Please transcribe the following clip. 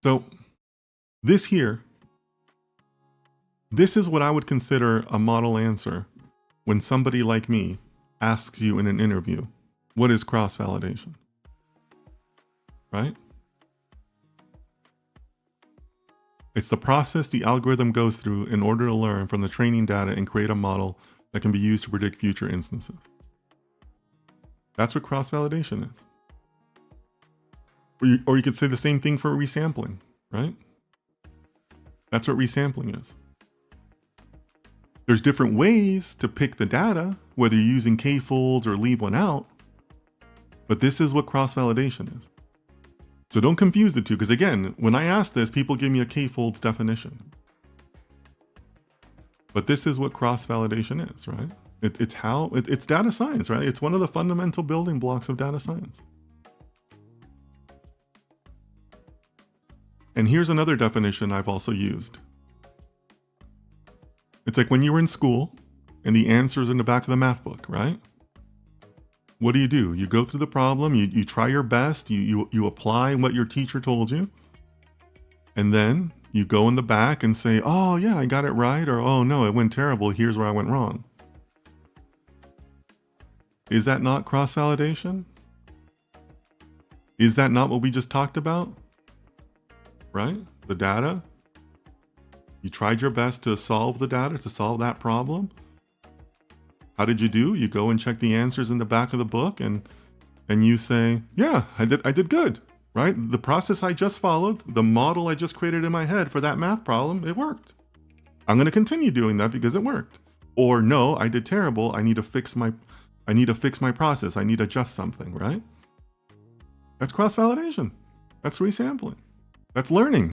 So this here, this is what I would consider a model answer when somebody like me asks you in an interview, what is cross-validation? Right? It's the process the algorithm goes through in order to learn from the training data and create a model that can be used to predict future instances. That's what cross-validation is. Or you could say the same thing for resampling, right? That's what resampling is. There's different ways to pick the data, whether you're using k-folds or leave one out, but this is what cross-validation is. So don't confuse the two, because again, when I ask this, people give me a k-folds definition. But this is what cross-validation is, right? It's data science, right? It's one of the fundamental building blocks of data science. And here's another definition I've also used. It's like when you were in school and the answer's in the back of the math book, right? What do? You go through the problem, you try your best, you apply what your teacher told you, and then you go in the back and say, oh yeah, I got it right, or oh no, it went terrible, here's where I went wrong. Is that not cross-validation? Is that not what we just talked about? Right? The data. You tried your best to solve the data, to solve that problem. How did you do? You go and check the answers in the back of the book and you say, yeah, I did good, right? The process I just followed, the model I just created in my head for that math problem, it worked. I'm going to continue doing that because it worked. Or no, I did terrible. I need to fix my process. I need to adjust something, right? That's cross-validation. That's resampling. That's learning.